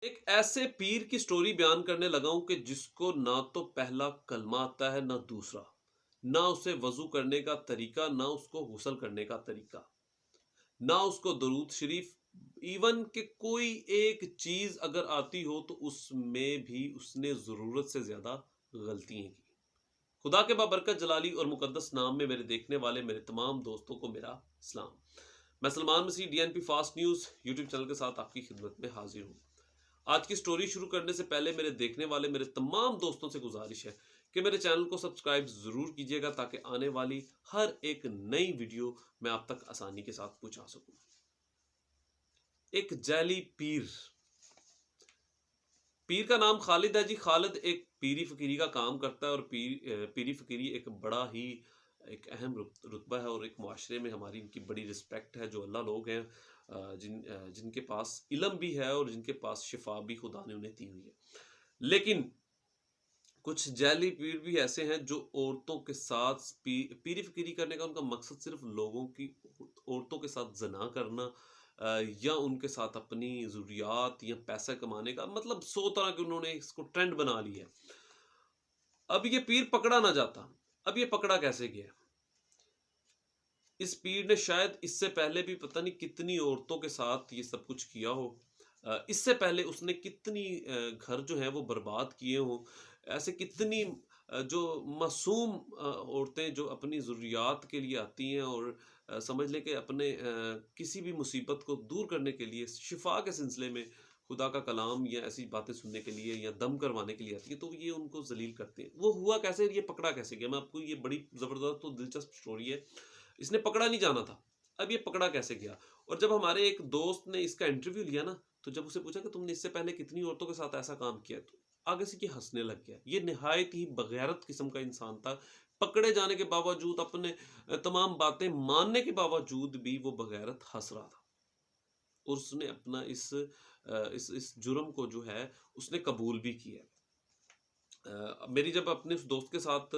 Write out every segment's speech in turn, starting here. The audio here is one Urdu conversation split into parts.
ایک ایسے پیر کی سٹوری بیان کرنے لگا ہوں کہ جس کو نہ تو پہلا کلمہ آتا ہے نہ دوسرا، نہ اسے وضو کرنے کا طریقہ، نہ اس کو غسل کرنے کا طریقہ، نہ اس کو درود شریف، ایون کہ کوئی ایک چیز اگر آتی ہو تو اس میں بھی اس نے ضرورت سے زیادہ غلطیاں کی۔ خدا کے بابرکت جلالی اور مقدس نام میں میرے دیکھنے والے میرے تمام دوستوں کو میرا سلام۔ میں Salman Masih D N P fast news YouTube channel کے ساتھ آپ کی خدمت میں حاضر ہوں۔ آج کی سٹوری شروع کرنے سے پہلے میرے دیکھنے والے میرے تمام دوستوں سے گزارش ہے کہ میرے چینل کو سبسکرائب ضرور کیجیے گا تاکہ آنے والی ہر ایک نئی ویڈیو میں آپ تک آسانی کے ساتھ پہنچا سکوں۔ ایک جعلی پیر کا نام خالد ہے جی۔ خالد ایک پیری فقیری کا کام کرتا ہے اور پیری فقیری ایک بڑا ہی ایک اہم رتبہ ہے اور ایک معاشرے میں ہماری ان کی بڑی رسپیکٹ ہے۔ جو اللہ لوگ ہیں جن کے پاس علم بھی ہے اور جن کے پاس شفا بھی خدا نے انہیں دی ہوئی ہے، لیکن کچھ جعلی پیر بھی ایسے ہیں جو عورتوں کے ساتھ پیری فقیری کرنے کا ان کا مقصد صرف لوگوں کی عورتوں کے ساتھ زنا کرنا یا ان کے ساتھ اپنی ضروریات یا پیسہ کمانے کا، مطلب 100 طرح کے انہوں نے اس کو ٹرینڈ بنا لی ہے۔ اب یہ پیر پکڑا نہ جاتا۔ اب یہ پکڑا کیسے گیا؟ اس پیر نے شاید اس سے پہلے بھی پتہ نہیں کتنی عورتوں کے ساتھ یہ سب کچھ کیا ہو۔ اس سے پہلے اس نے کتنی گھر جو ہیں وہ برباد کیے ہوں۔ ایسے کتنی جو معصوم عورتیں جو اپنی ضروریات کے لیے آتی ہیں اور سمجھ لیں کہ اپنے کسی بھی مصیبت کو دور کرنے کے لیے شفا کے سلسلے میں خدا کا کلام یا ایسی باتیں سننے کے لیے یا دم کروانے کے لیے آتی ہیں، تو یہ ان کو ذلیل کرتے ہیں۔ وہ ہوا کیسے؟ یہ پکڑا کیسے گیا؟ میں آپ کو یہ بڑی زبردست اور دلچسپ سٹوری ہے۔ اس نے پکڑا نہیں جانا تھا، اب یہ پکڑا کیسے گیا؟ اور جب ہمارے ایک دوست نے اس کا انٹرویو لیا نا، تو جب اسے پوچھا کہ تم نے اس سے پہلے کتنی عورتوں کے ساتھ ایسا کام کیا، تو آگے سے یہ ہنسنے لگ گیا۔ یہ نہایت ہی بغیرت قسم کا انسان تھا۔ پکڑے جانے کے باوجود، اپنے تمام باتیں ماننے کے باوجود بھی وہ بغیرت ہنس رہا تھا، اور اس نے اپنا اس جرم کو جو ہے اس نے قبول بھی کیا۔ میری جب اپنے اس دوست کے ساتھ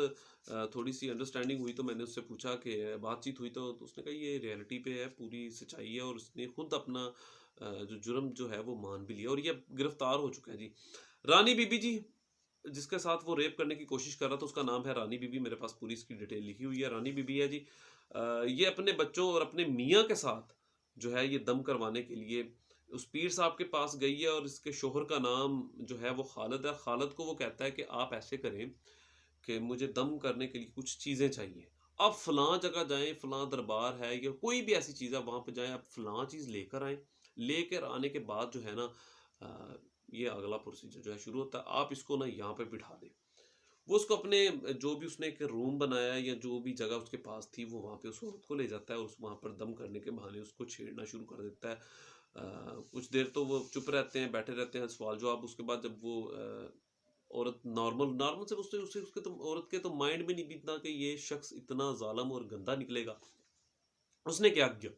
تھوڑی سی انڈرسٹینڈنگ ہوئی تو میں نے اس سے پوچھا کہ بات چیت ہوئی تو اس نے کہا یہ ریئلٹی پہ ہے، پوری سچائی ہے، اور اس نے خود اپنا جو جرم جو ہے وہ مان بھی لیا اور یہ گرفتار ہو چکا ہے جی۔ رانی بی بی جی، جس کے ساتھ وہ ریپ کرنے کی کوشش کر رہا تھا، اس کا نام ہے رانی بی بی۔ میرے پاس پوری اس کی ڈیٹیل لکھی ہوئی ہے۔ رانی بی بی ہے جی، یہ اپنے بچوں اور اپنے میاں کے ساتھ جو ہے یہ دم کروانے کے لیے اس پیر صاحب کے پاس گئی ہے، اور اس کے شوہر کا نام جو ہے وہ خالد ہے۔ خالد کو وہ کہتا ہے کہ آپ ایسے کریں کہ مجھے دم کرنے کے لیے کچھ چیزیں چاہیے، آپ فلاں جگہ جائیں، فلاں دربار ہے یا کوئی بھی ایسی چیز ہے وہاں پہ جائیں، آپ فلاں چیز لے کر آئیں۔ لے کر آنے کے بعد جو ہے نا یہ اگلا پروسیجر جو ہے شروع ہوتا ہے، آپ اس کو نا یہاں پہ بٹھا دیں۔ وہ اس کو اپنے جو بھی اس نے ایک روم بنایا ہے یا جو بھی جگہ اس کے پاس تھی، وہ وہاں پہ اس عورت کو لے جاتا ہے اور وہاں پر دم کرنے کے بہانے اس کو چھیڑنا شروع کر دیتا ہے۔ کچھ دیر تو وہ چپ رہتے ہیں، بیٹھے رہتے ہیں، سوال جواب۔ اس کے بعد جب وہ عورت نارمل سے اس کے تو عورت کے تو مائنڈ میں نہیں بیتنا کہ یہ شخص اتنا ظالم اور گندا نکلے گا۔ اس نے کیا کیا؟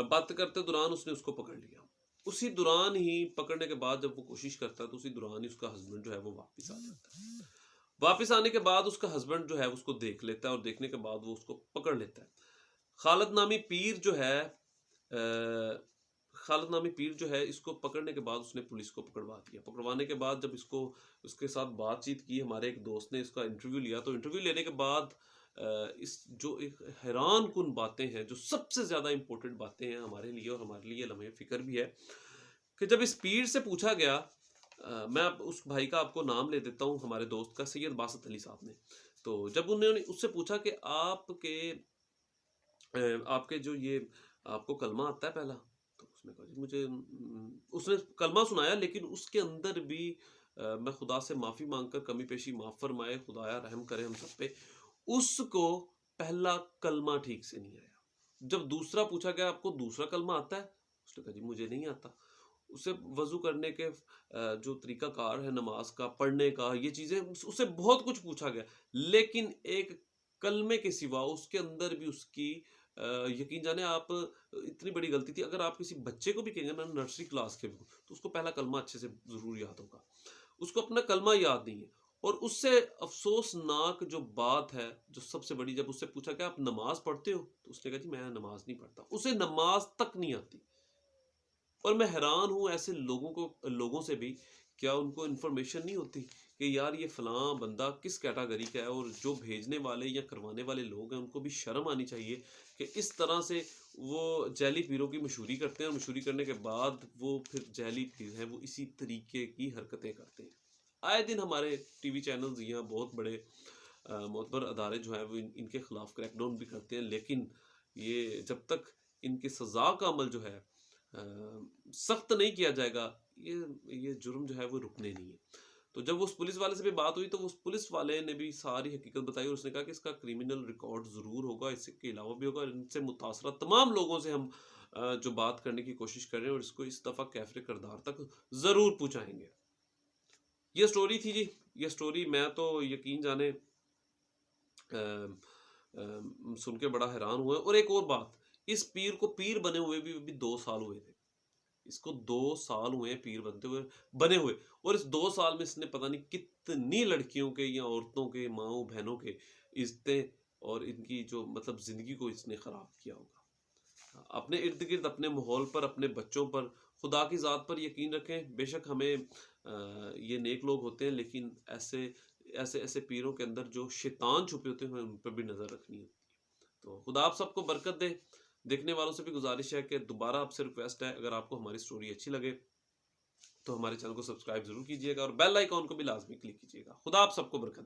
بات کرتے دوران اس نے اس کو پکڑ لیا۔ اسی دوران ہی پکڑنے کے بعد جب وہ کوشش کرتا ہے تو اسی دوران ہی اس کا ہسبینڈ جو ہے وہ واپس آ جاتا ہے۔ واپس آنے کے بعد اس کا ہسبینڈ جو ہے اس کو دیکھ لیتا ہے، اور دیکھنے کے بعد وہ اس کو پکڑ لیتا ہے۔ خالد نامی پیر جو ہے اس کو پکڑنے کے بعد اس نے پولیس کو پکڑوا دیا۔ پکڑوانے کے بعد جب اس کے ساتھ بات چیت کی، ہمارے ایک دوست نے اس کا انٹرویو لیا، تو انٹرویو لینے کے بعد اس جو ایک حیران کن باتیں ہیں، جو سب سے زیادہ امپورٹنٹ باتیں ہیں ہمارے لیے اور ہمارے لیے لمحہ فکر بھی ہے، کہ جب اس پیر سے پوچھا گیا، میں اس بھائی کا آپ کو نام لے دیتا ہوں، ہمارے دوست کا، سید باسط علی صاحب نے، تو جب انہوں نے اس سے پوچھا کہ آپ کے جو یہ آپ کو کلمہ آتا ہے پہلا، تو اس نے کہا جی اس نے کلمہ سنایا، لیکن اس کے اندر بھی میں خدا سے معافی مانگ کر کمی پیشی معاف فرمائے، خدایا رحم کرے ہم سب پہ، اس کو پہلا کلمہ ٹھیک سے نہیں آیا۔ جب دوسرا پوچھا گیا آپ کو دوسرا کلمہ آتا ہے، اس نے کہا جی مجھے نہیں آتا۔ اسے وضو کرنے کے جو طریقہ کار ہے، نماز کا، پڑھنے کا، یہ چیزیں اسے بہت کچھ پوچھا گیا، لیکن ایک کلمے کے سوا اس کے اندر بھی اس کی یقین جانے آپ، اتنی بڑی غلطی تھی۔ اگر آپ کسی بچے کو بھی کہیں گے نا نرسری کلاس کے بھی، تو اس کو پہلا کلمہ اچھے سے ضرور یاد ہوگا، اس کو اپنا کلمہ یاد نہیں ہے۔ اور اس سے افسوسناک جو بات ہے، جو سب سے بڑی، جب اس سے پوچھا کہ آپ نماز پڑھتے ہو، تو اس نے کہا جی میں نماز نہیں پڑھتا۔ اسے نماز تک نہیں آتی۔ اور میں حیران ہوں ایسے لوگوں سے بھی، کیا ان کو انفارمیشن نہیں ہوتی کہ یار یہ فلاں بندہ کس کیٹاگری کا ہے، اور جو بھیجنے والے یا کروانے والے لوگ ہیں ان کو بھی شرم آنی چاہیے کہ اس طرح سے وہ جعلی پیروں کی مشہوری کرتے ہیں، اور مشہوری کرنے کے بعد وہ پھر جعلی پیر ہیں وہ اسی طریقے کی حرکتیں کرتے ہیں۔ آئے دن ہمارے ٹی وی چینلز یہاں بہت بڑے معتبر ادارے جو ہیں وہ ان کے خلاف کریک ڈاؤن بھی کرتے ہیں، لیکن یہ جب تک ان کی سزا کا عمل جو ہے سخت نہیں کیا جائے گا، یہ جرم جو ہے وہ رکنے نہیں ہے۔ تو جب اس پولیس والے سے بھی بات ہوئی تو اس پولیس والے نے بھی ساری حقیقت بتائی، اور اس نے کہا کہ اس کا کرمنل ریکارڈ ضرور ہوگا، اس کے علاوہ بھی ہوگا، اور ان سے متاثرہ تمام لوگوں سے ہم جو بات کرنے کی کوشش کر رہے ہیں، اور اس کو اس دفعہ کیفر کردار تک ضرور پہنچائیں گے۔ یہ سٹوری تھی جی، یہ سٹوری میں تو یقین جانے سن کے بڑا حیران ہوا ہے۔ اور ایک اور بات، اس پیر کو پیر بنے ہوئے بھی 2 سال ہوئے تھے، اس کو 2 سال ہوئے ہیں پیر بنے ہوئے، اور اس 2 سال میں اس نے پتہ نہیں کتنی لڑکیوں کے یا عورتوں کے، ماؤں بہنوں کے عزتیں اور ان کی جو مطلب زندگی کو اس نے خراب کیا ہوگا۔ اپنے ارد گرد، اپنے ماحول پر، اپنے بچوں پر، خدا کی ذات پر یقین رکھیں۔ بے شک ہمیں یہ نیک لوگ ہوتے ہیں، لیکن ایسے پیروں کے اندر جو شیطان چھپے ہوتے ہیں، ہمیں ان پر بھی نظر رکھنی ہوتی ہے۔ تو خدا آپ سب کو برکت دے۔ دیکھنے والوں سے بھی گزارش ہے کہ دوبارہ آپ سے ریکویسٹ ہے، اگر آپ کو ہماری سٹوری اچھی لگے تو ہمارے چینل کو سبسکرائب ضرور کیجیے گا، اور بیل آئیکن کو بھی لازمی کلک کیجیے گا۔ خدا آپ سب کو برکت دے۔